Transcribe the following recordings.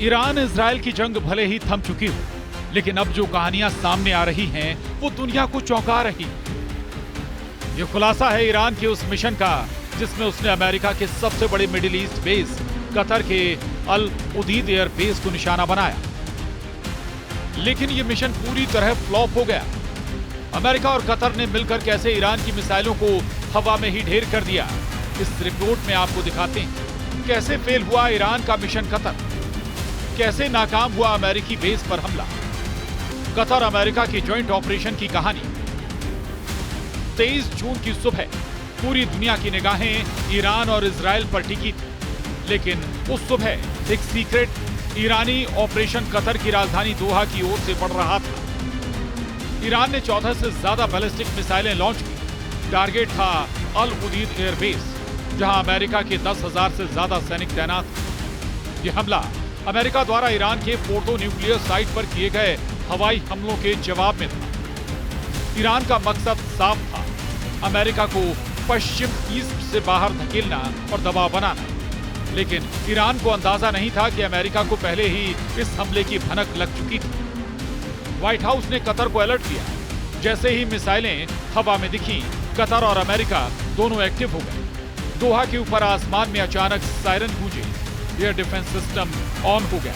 Iran Israel की जंग भले ही थम चुकी हो, लेकिन अब जो कहानियां सामने आ रही हैं वो दुनिया को चौंका रही। ये खुलासा है ईरान के उस मिशन का जिसमें उसने अमेरिका के सबसे बड़े मिडिल ईस्ट बेस कतर के अल उदीद एयर बेस को निशाना बनाया। लेकिन ये मिशन पूरी तरह फ्लॉप हो गया। अमेरिका और कतर ने मिलकर कैसे ईरान की मिसाइलों को हवा में ही ढेर कर दिया, इस रिपोर्ट में आपको दिखाते हैं। कैसे फेल हुआ ईरान का मिशन कतर, कैसे नाकाम हुआ अमेरिकी बेस पर हमला, कतर अमेरिका की ज्वाइंट ऑपरेशन की कहानी। 23 जून की सुबह पूरी दुनिया की निगाहें ईरान और इजराइल पर टिकी थी, लेकिन उस सुबह एक सीक्रेट ईरानी ऑपरेशन कतर की राजधानी दोहा की ओर से बढ़ रहा था। ईरान ने 14 से ज्यादा बैलिस्टिक मिसाइलें लॉन्च की। टारगेट था अल उदीद एयरबेस, जहां अमेरिका के 10,000 से ज्यादा सैनिक तैनात थे। यह हमला अमेरिका द्वारा ईरान के फोर्डो न्यूक्लियर साइट पर किए गए हवाई हमलों के जवाब में था। ईरान का मकसद साफ था, अमेरिका को पश्चिम ईस्ट से बाहर धकेलना और दबाव बनाना। लेकिन ईरान को अंदाजा नहीं था कि अमेरिका को पहले ही इस हमले की भनक लग चुकी थी। व्हाइट हाउस ने कतर को अलर्ट किया। जैसे ही मिसाइलें हवा में दिखी, कतर और अमेरिका दोनों एक्टिव हो गए। दोहा के ऊपर आसमान में अचानक सायरन गूंजे। एयर डिफेंस सिस्टम ऑन हो गया।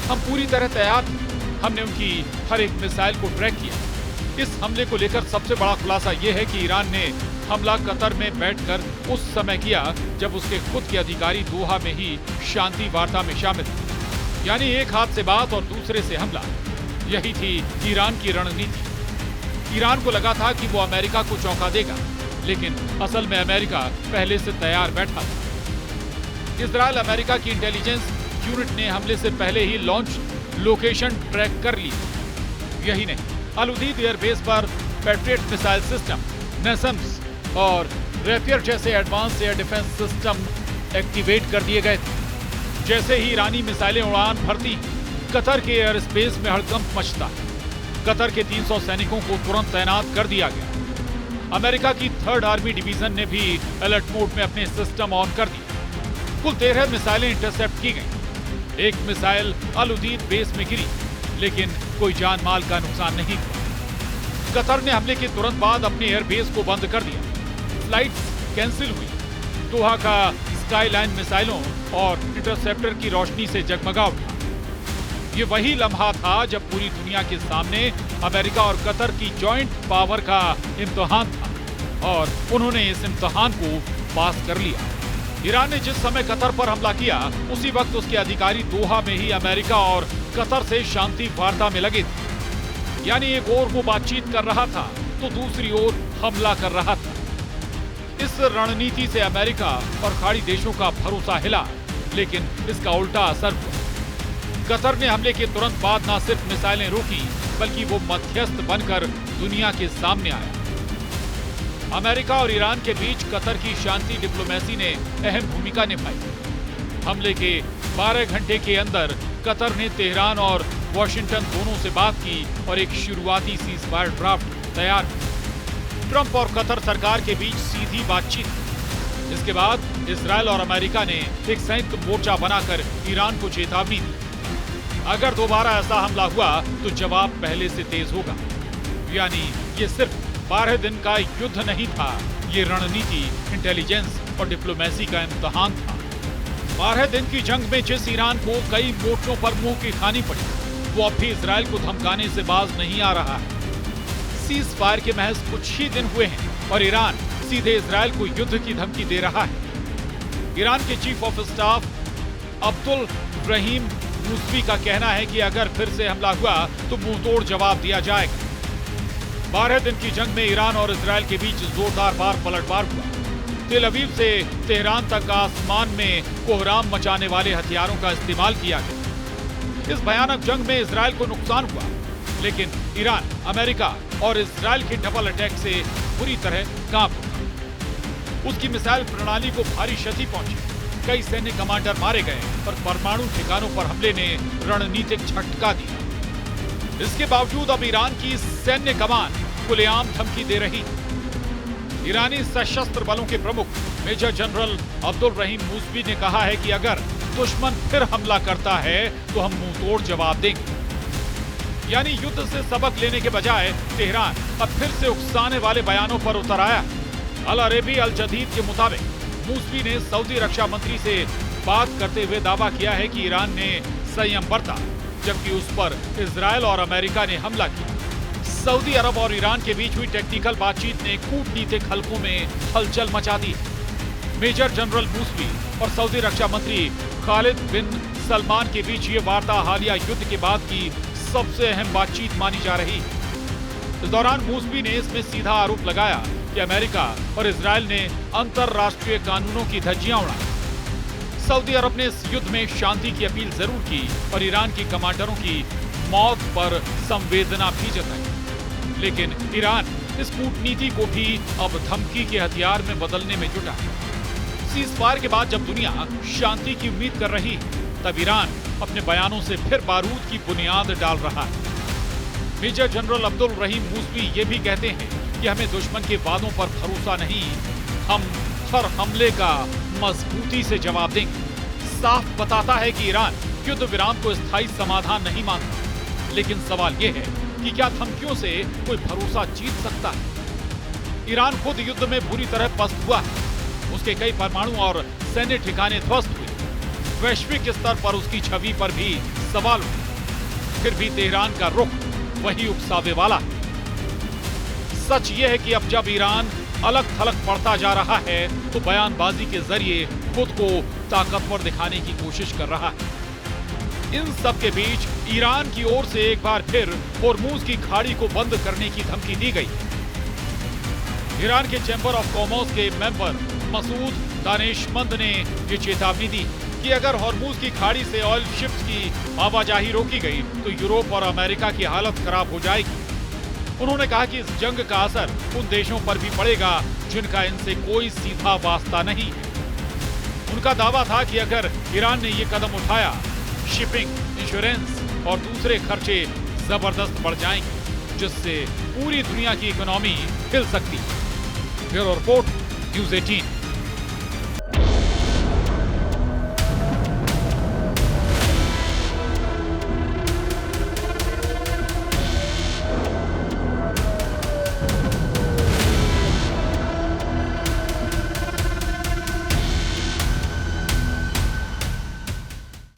हम पूरी तरह तैयार थे। हमने उनकी हर एक मिसाइल को ट्रैक किया। इस हमले को लेकर सबसे बड़ा खुलासा यह है कि ईरान ने हमला कतर में बैठकर उस समय किया जब उसके खुद के अधिकारी दोहा में ही शांति वार्ता में शामिल थे। यानी एक हाथ से बात और दूसरे से हमला। यही थी ईरान की रणनीति। ईरान को लगा था कि वो अमेरिका को चौंका देगा, लेकिन असल में अमेरिका पहले से तैयार बैठा था। इजराइल अमेरिका की इंटेलिजेंस यूनिट ने हमले से पहले ही लॉन्च लोकेशन ट्रैक कर ली। यही नहीं, अल उदीद एयरबेस पर पैट्रियट मिसाइल सिस्टम, नेसम्स और रेपियर जैसे advance air defence system activate कर दिए गए थे। जैसे ही ईरानी मिसाइलें उड़ान भरती, कतर के एयर स्पेस में हड़कंप मचता। कतर के 300 सैनिकों को तुरंत तैनात कर दिया गया। अमेरिका की 3rd आर्मी डिवीजन ने भी अलर्ट मोड में अपने सिस्टम ऑन कर दिए। कुल 13 मिसाइलें इंटरसेप्ट की गईं। एक मिसाइल अल उदीद बेस में गिरी, लेकिन कोई जान माल का नुकसान नहीं हुआ। कतर ने हमले के तुरंत बाद अपने एयर बेस को बंद कर दिया। फ्लाइट्स कैंसिल हुई। दोहा का स्काईलाइन मिसाइलों और इंटरसेप्टर की रोशनी से जगमगा उठा। ये वही लम्हा था जब पूरी दुनिया के सामने अमेरिका और कतर की जॉइंट पावर का इम्तिहान था, और उन्होंने इस इम्तिहान को पास कर लिया। ईरान ने जिस समय कतर पर हमला किया, उसी वक्त उसके अधिकारी दोहा में ही अमेरिका और कतर से शांति वार्ता में लगे थे। यानी एक ओर वो बातचीत कर रहा था तो दूसरी ओर हमला कर रहा था। इस रणनीति से अमेरिका और खाड़ी देशों का भरोसा हिला, लेकिन इसका उल्टा असर हुआ। कतर ने हमले के तुरंत बाद न सिर्फ मिसाइलें रोकी, बल्कि वो मध्यस्थ बनकर दुनिया के सामने आया। अमेरिका और ईरान के बीच कतर की शांति डिप्लोमेसी ने अहम भूमिका निभाई। हमले के 12 घंटे के अंदर कतर ने तेहरान और वॉशिंगटन दोनों से बात की और एक शुरुआती सीजफायर ड्राफ्ट तैयार किया। ट्रंप और कतर सरकार के बीच सीधी बातचीत। इसके बाद इजराइल और अमेरिका ने एक संयुक्त मोर्चा बनाकर ईरान को चेतावनी दी, अगर दोबारा ऐसा हमला हुआ तो जवाब पहले से तेज होगा। यानी ये सिर्फ 12 दिन का युद्ध नहीं था, ये रणनीति, इंटेलिजेंस और डिप्लोमेसी का इम्तिहान था। 12 दिन की जंग में जिस ईरान को कई मोर्चों पर मुंह की खानी पड़ी, वो अब भी इजराइल को धमकाने से बाज नहीं आ रहा है। सीज फायर के महज कुछ ही दिन हुए हैं और ईरान सीधे इजराइल को युद्ध की धमकी दे रहा है। ईरान के चीफ ऑफ स्टाफ अब्दुल रहीम मूसवी का कहना है कि अगर फिर से हमला हुआ तो मुंहतोड़ जवाब दिया जाएगा। 12 दिन की जंग में ईरान और इजराइल के बीच जोरदार बार पलटवार हुआ। तेल अवीव से तेहरान तक आसमान में कोहराम मचाने वाले हथियारों का इस्तेमाल किया गया। इस भयानक जंग में इजराइल को नुकसान हुआ, लेकिन ईरान, अमेरिका और इजराइल के डबल अटैक से बुरी तरह कांप उठा। उसकी मिसाइल प्रणाली को भारी क्षति पहुंची। कई सैन्य कमांडर मारे गए और परमाणु ठिकानों पर हमले ने रणनीतिक झटका दिया। इसके बावजूद अब ईरान की सैन्य कमान खुलेआम धमकी दे रही। ईरानी सशस्त्र बलों के प्रमुख मेजर जनरल अब्दुल रहीम मूसवी ने कहा है कि अगर दुश्मन फिर हमला करता है तो हम मुंह तोड़ जवाब देंगे। यानी युद्ध से सबक लेने के बजाय तेहरान अब फिर से उकसाने वाले बयानों पर उतर आया। अल अरेबी अल जदीद के मुताबिक मूसवी ने सऊदी रक्षा मंत्री से बात करते हुए दावा किया है कि ईरान ने संयम बरता, जबकि उस पर इजरायल और अमेरिका ने हमला किया। सऊदी अरब और ईरान के बीच हुई टेक्निकल बातचीत ने कूटनीतिक हलकों में हलचल मचा दी। मेजर जनरल मूसवी और सऊदी रक्षा मंत्री खालिद बिन सलमान के बीच ये वार्ता हालिया युद्ध के बाद की सबसे अहम बातचीत मानी जा रही। इस दौरान मूसवी ने इसमें सीधा आरोप लगाया कि अमेरिका और इजरायल ने अंतरराष्ट्रीय कानूनों की धज्जियां उड़ाई। सऊदी अरब ने इस युद्ध में शांति की अपील जरूर की और ईरान की कमांडरों की मौत पर संवेदना भी जताई, लेकिन ईरान इस कूटनीति को भी अब धमकी के हथियार में बदलने में जुटा है। सीजफायर के बाद जब दुनिया शांति की उम्मीद कर रही है, तब ईरान अपने बयानों से फिर बारूद की बुनियाद डाल रहा है। मेजर जनरल अब्दुल रहीम मूसवी ये भी कहते हैं कि हमें दुश्मन के वादों पर भरोसा नहीं, हम हर हमले का मजबूती से जवाब देंगे। साफ बताता है कि ईरान युद्ध विराम को स्थायी समाधान नहीं मानता, लेकिन सवाल यह है कि क्या धमकियों से कोई भरोसा जीत सकता है। ईरान खुद युद्ध में बुरी तरह पस्त हुआ है, उसके कई परमाणु और सैन्य ठिकाने ध्वस्त हुए। वैश्विक स्तर पर उसकी छवि पर भी सवाल उठे। फिर भी तेहरान का रुख वही उकसावे वाला है। सच यह है कि अब जब ईरान अलग थलग पड़ता जा रहा है तो बयानबाजी के जरिए खुद को ताकतवर दिखाने की कोशिश कर रहा है। इन सब के बीच ईरान की ओर से एक बार फिर होर्मुज की खाड़ी को बंद करने की धमकी दी गई। ईरान के चैंबर ऑफ कॉमर्स के मेंबर मसूद दानिशमंद ने ये चेतावनी दी कि अगर होर्मुज की खाड़ी से ऑयल शिप्स की आवाजाही रोकी गई तो यूरोप और अमेरिका की हालत खराब हो जाएगी। उन्होंने कहा कि इस जंग का असर उन देशों पर भी पड़ेगा जिनका इनसे कोई सीधा वास्ता नहीं है। उनका दावा था कि अगर ईरान ने ये कदम उठाया, शिपिंग, इंश्योरेंस और दूसरे खर्चे जबरदस्त बढ़ जाएंगे, जिससे पूरी दुनिया की इकोनॉमी हिल सकती है। Bureau report, news 18।